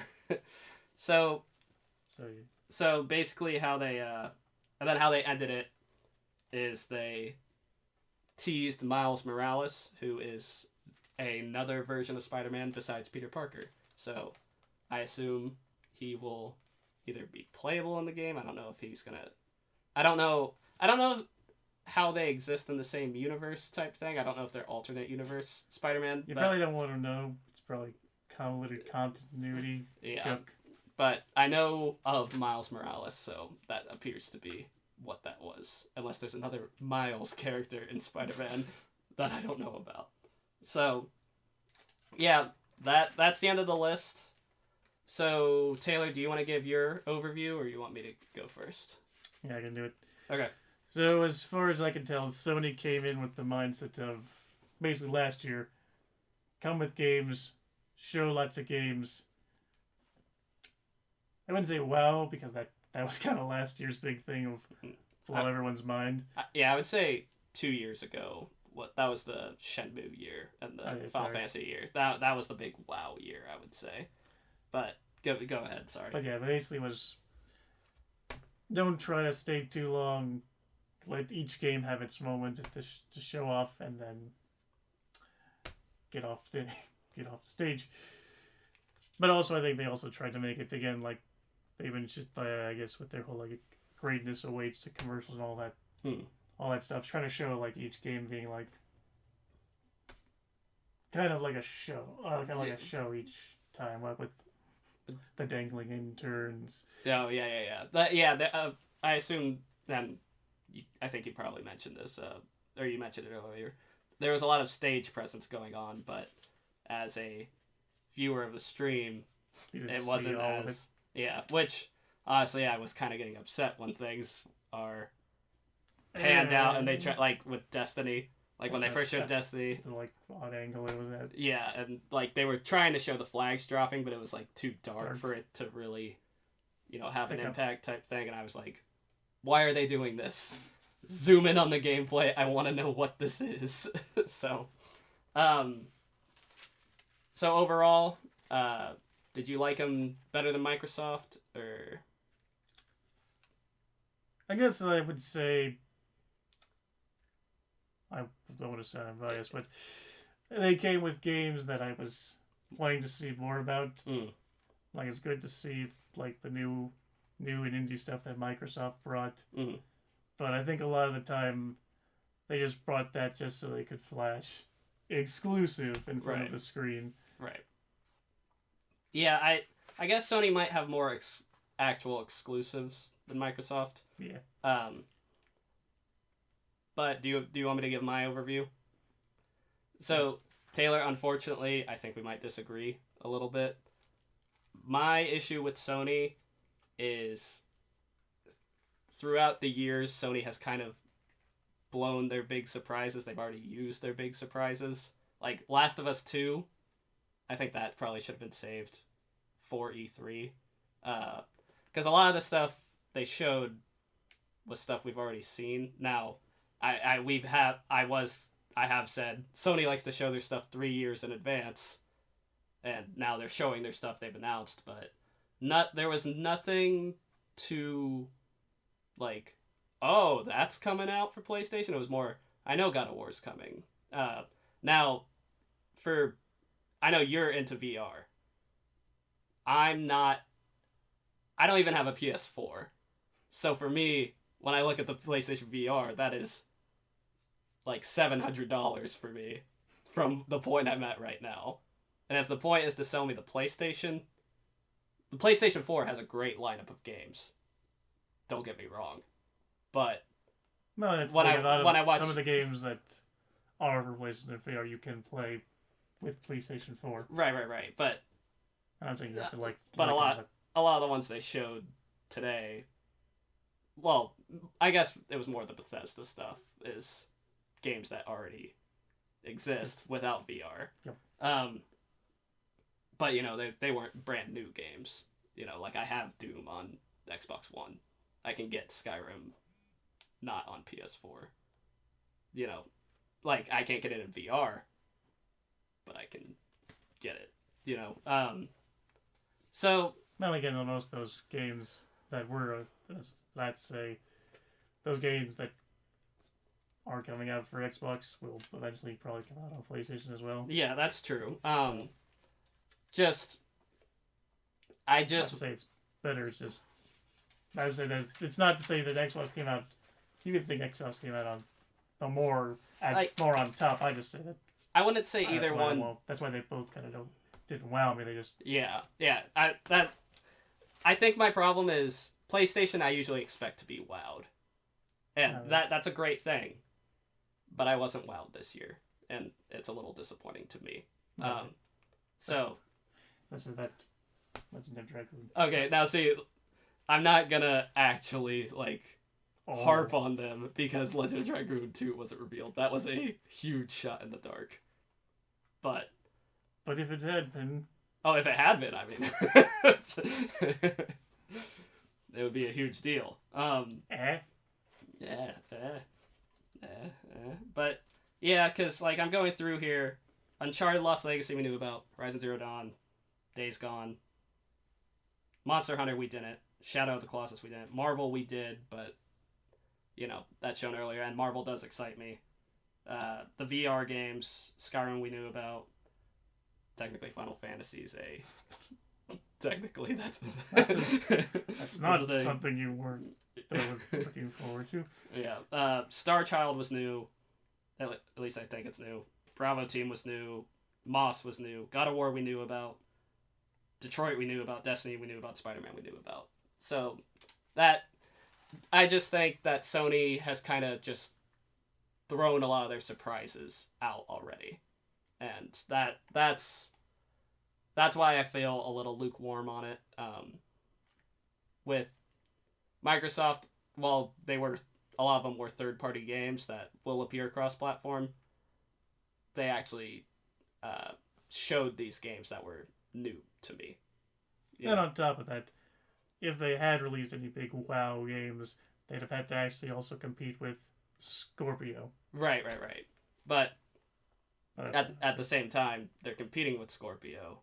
So basically how they ended it is they teased Miles Morales, who is another version of Spider-Man besides Peter Parker. So I assume he will either be playable in the game. I don't know if he's gonna. I don't know how they exist in the same universe type thing. I don't know if they're alternate universe Spider-Man. You probably don't want to know. It's probably convoluted continuity. Yeah. But I know of Miles Morales, so that appears to be what that was. Unless there's another Miles character in Spider-Man that I don't know about. So, yeah, that's the end of the list. So, Taylor, do you want to give your overview, or you want me to go first? Yeah, I can do it. Okay. So, as far as I can tell, Sony came in with the mindset of, basically last year, come with games, show lots of games. I wouldn't say wow, because that was kind of last year's big thing of blow everyone's mind. I would say 2 years ago, that was the Shenmue year and the Final Fantasy year. That was the big wow year, I would say. But go ahead, sorry. But yeah, basically was, don't try to stay too long. Let each game have its moment to show off, and then get off the stage. But also, I think they also tried to make it again they've been just I guess with their whole greatness awaits to commercials and all that stuff, trying to show each game being kind of like a show, kind of like a show each time, with the dangling interns. Oh yeah. I assume then. I think you probably mentioned this, or you mentioned it earlier. There was a lot of stage presence going on, but as a viewer of the stream, it wasn't as... Yeah, which, honestly, I was kind of getting upset when things are panned out and they try, with Destiny. Like when they first showed Destiny. The like odd angle it was at. Yeah, and like they were trying to show the flags dropping, but it was like too dark for it to really, have an impact type thing. And I was like, why are they doing this? Zoom in on the gameplay. I want to know what this is. So overall, did you like them better than Microsoft, or? I guess I would say, I don't want to sound biased, but they came with games that I was wanting to see more about. Like, it's good to see like the new and indie stuff that Microsoft brought. But I think a lot of the time they just brought that just so they could flash exclusive in front of the screen. Right. Yeah, I guess Sony might have more actual exclusives than Microsoft. Yeah. But do you want me to give my overview? So, Taylor, unfortunately, I think we might disagree a little bit. My issue with Sony is throughout the years, Sony has kind of blown their big surprises. They've already used their big surprises. Like Last of Us 2, I think that probably should have been saved for E3. Because a lot of the stuff they showed was stuff we've already seen. Now, I have said Sony likes to show their stuff 3 years in advance, and now they're showing their stuff they've announced, but there was nothing to like, oh, that's coming out for PlayStation. It was more, I know God of War's coming. Now, I know you're into VR. I'm not. I don't even have a PS4. So for me, when I look at the PlayStation VR, that is like $700 for me from the point I'm at right now. And if the point is to sell me the PlayStation 4 has a great lineup of games. Don't get me wrong. But no, when I watch some of the games that are for PlayStation VR, you can play with PlayStation 4. Right. But I'm not saying you have to like. But a lot of the ones they showed today. Well, I guess it was more the Bethesda stuff, is games that already exist without VR. Yep. But they weren't brand new games. Like I have Doom on Xbox One. I can get Skyrim not on PS4. Like I can't get it in VR, but I can get it. So. Then again, most of those games that were, let's say, those games that are coming out for Xbox will eventually probably come out on PlayStation as well. Yeah, that's true. Not to say it's better. It's just I would say that it's not to say that Xbox came out. You could think Xbox came out on more on top. I just say that. I wouldn't say either one. That's why they both kind of didn't wow me. They just yeah. I think my problem is PlayStation. I usually expect to be wowed, and that's a great thing. But I wasn't wowed this year, and it's a little disappointing to me. So. That Legend of Dragoon. Okay, now see, I'm not gonna actually harp on them because Legend of Dragoon 2 wasn't revealed. That was a huge shot in the dark. But if it had been. Oh, if it had been, I mean, it would be a huge deal. But yeah, because I'm going through here. Uncharted Lost Legacy we knew about. Horizon Zero Dawn. Days Gone. Monster Hunter we didn't. Shadow of the Colossus we didn't. Marvel we did, but that's shown earlier, and Marvel does excite me. The VR games, Skyrim we knew about. Technically Final Fantasy's technically that's not something you weren't looking forward to. Yeah. Star Child was new. At least I think it's new. Bravo Team was new. Moss was new. God of War we knew about. Detroit we knew about. Destiny we knew about. Spider-Man we knew about. So I just think that Sony has kind of just thrown a lot of their surprises out already. And that's why I feel a little lukewarm on it. With Microsoft, while a lot of them were third-party games that will appear cross-platform, they actually showed these games that were new to me. And on top of that, if they had released any big WoW games, they'd have had to actually also compete with Scorpio. Right. But at the same time, they're competing with Scorpio.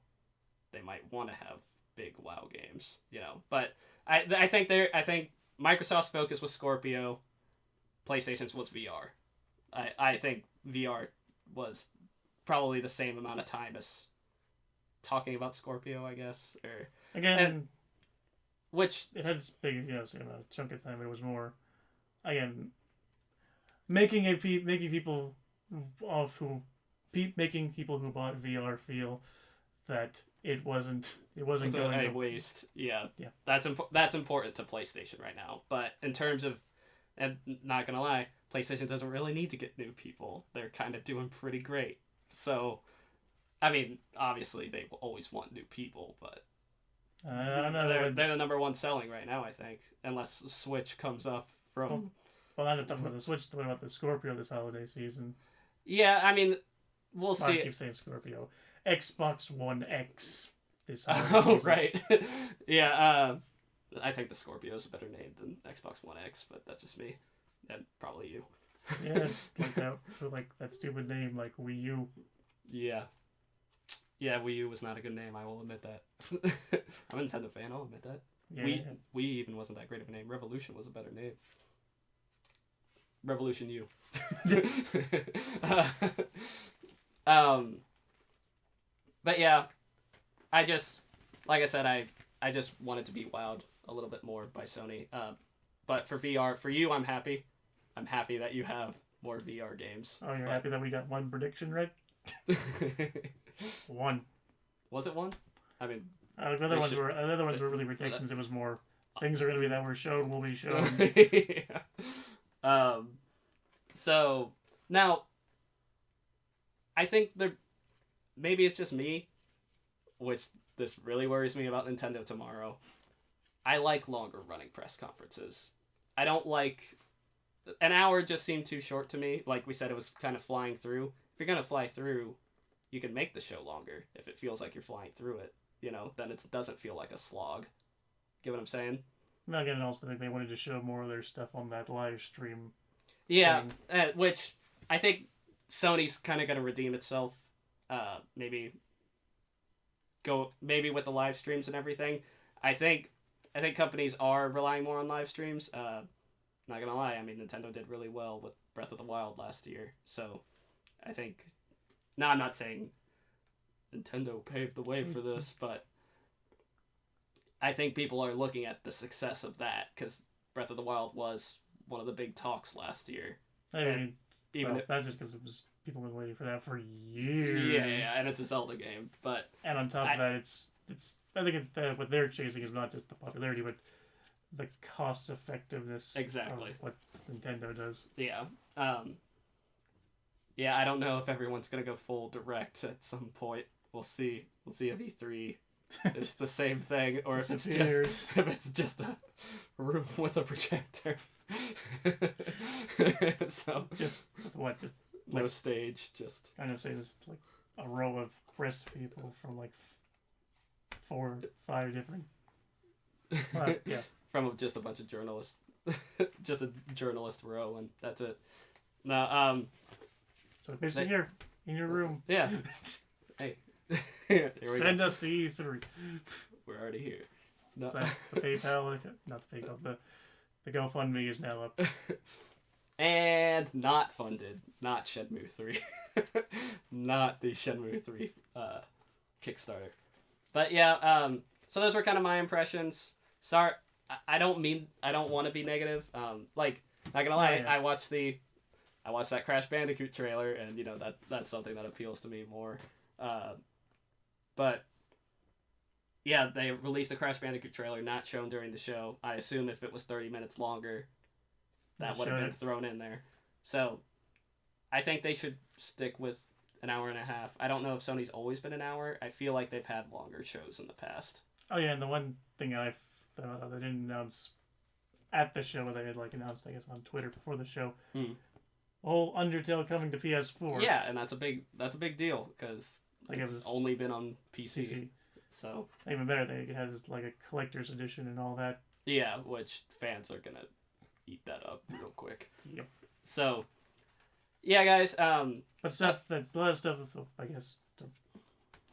They might want to have big WoW games, But I think Microsoft's focus was Scorpio, PlayStation's was VR. I think VR was probably the same amount of time as talking about Scorpio, I guess. Or again, which it had its big, same amount of chunk of time. It was more, again, making people who bought VR feel that it wasn't going a waste. Yeah. That's important to PlayStation right now. But in terms of, and not gonna lie, PlayStation doesn't really need to get new people. They're kind of doing pretty great. So, I mean, obviously they will always want new people, but I don't know. They're the number one selling right now, I think, unless the Switch comes up from. Well, I'm not talking about the Switch. Talking about the Scorpio this holiday season. Yeah, I mean, we'll see. I keep saying Scorpio. Xbox One X this holiday season. Oh, right. Yeah, I think the Scorpio is a better name than Xbox One X, but that's just me. And probably you. Yeah, like that stupid name, like Wii U. Yeah. Yeah, Wii U was not a good name, I will admit that. I'm a Nintendo fan, I'll admit that. Yeah. Wii even wasn't that great of a name. Revolution was a better name. Revolution U. But yeah, I just, like I said, I just wanted to be wowed a little bit more by Sony. But for VR, for you, I'm happy. I'm happy that you have more VR games. Oh, you're happy that we got one prediction right? One. Was it one? I mean, the other ones were really predictions. It was more things are going to be that were shown will be shown. Yeah. So now, I think maybe it's just me, which this really worries me about Nintendo tomorrow. I like longer running press conferences. I don't like... An hour just seemed too short to me. Like we said, it was kind of flying through. If you're going to fly through, you can make the show longer. If it feels like you're flying through it, then it doesn't feel like a slog. Get what I'm saying? No, again, I also think they wanted to show more of their stuff on that live stream. Yeah, which I think Sony's kind of going to redeem itself. Maybe with the live streams and everything. I think companies are relying more on live streams. Not gonna lie, I mean, Nintendo did really well with Breath of the Wild last year, so I think... Now, I'm not saying Nintendo paved the way for this, but I think people are looking at the success of that, because Breath of the Wild was one of the big talks last year. I mean, that's just because people have been waiting for that for years. Yeah, and it's a Zelda game, but... And on top of that, it's I think what they're chasing is not just the popularity, but the cost effectiveness of what Nintendo does. Yeah. Yeah, I don't know if everyone's gonna go full direct at some point. We'll see. We'll see if E3 is the same thing, or if it's just a room with a projector. So just what? Just no like, stage. Just kind of say just like a row of press people from like 4 or 5 different. Yeah. From just a bunch of journalists, just a journalist row, and that's it. No, so basically here in your room. Yeah. Hey. Send us to E3. We're already here. No. So the PayPal, not the PayPal, the GoFundMe is now up. And not funded. Not Shenmue 3. Not the Shenmue 3 Kickstarter. But yeah, so those were kind of my impressions. Sorry, I don't want to be negative. Like, not gonna lie, I watched that Crash Bandicoot trailer, and that's something that appeals to me more. But yeah, they released the Crash Bandicoot trailer, not shown during the show. I assume if it was 30 minutes longer, that would have been thrown in there. So I think they should stick with an hour and a half. I don't know if Sony's always been an hour. I feel like they've had longer shows in the past. Oh yeah, and the one thing they didn't announce at the show, they had announced, I guess, on Twitter before the show, whole Undertale coming to PS4. Yeah, and that's a big deal because Like it's only been on PC. So even better, it has like a collector's edition and all that. yeah, which fans are gonna eat that up real quick. Yep. So yeah, guys. But that's a lot of stuff. I guess to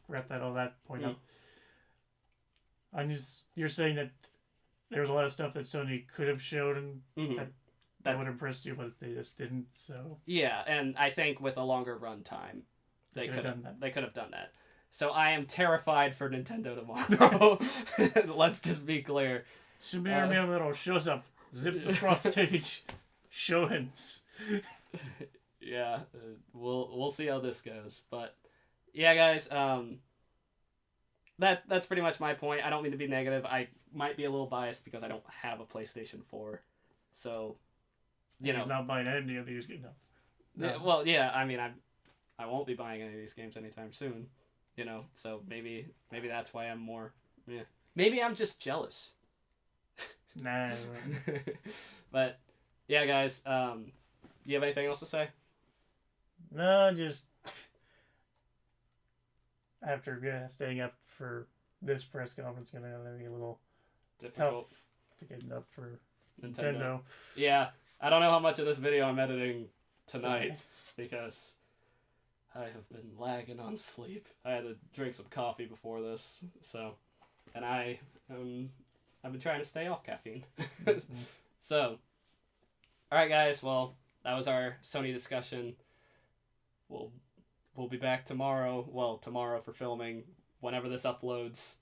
wrap all that point up. You're saying that there was a lot of stuff that Sony could have shown and that would have impressed you, but they just didn't. So yeah, and I think with a longer run time, they could have done that. So I am terrified for Nintendo tomorrow. Let's just be clear. Shamir Miyamoto shows up, zips across stage, Shohens. Yeah, we'll see how this goes, but yeah, guys, that's pretty much my point. I don't mean to be negative. I might be a little biased because I don't have a PlayStation 4, so you know. He's not buying any of these games. No. Well, yeah, I mean, I won't be buying any of these games anytime soon, you know. So maybe that's why I'm more. Yeah, maybe I'm just jealous. Nah. But yeah, guys, you have anything else to say? No, just after staying up for this press conference, gonna be a little difficult to get up for Nintendo. Yeah, I don't know how much of this video I'm editing tonight because I have been lagging on sleep. I had to drink some coffee before this, so, and I've been trying to stay off caffeine. So, all right, guys. Well, that was our Sony discussion. We'll be back tomorrow. Well, tomorrow for filming. Whenever this uploads,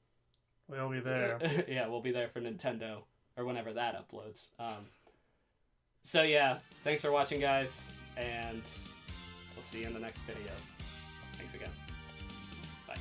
we'll be there. Yeah, we'll be there for Nintendo or whenever that uploads. So yeah, thanks for watching, guys, and we'll see you in the next video. Thanks again. Bye.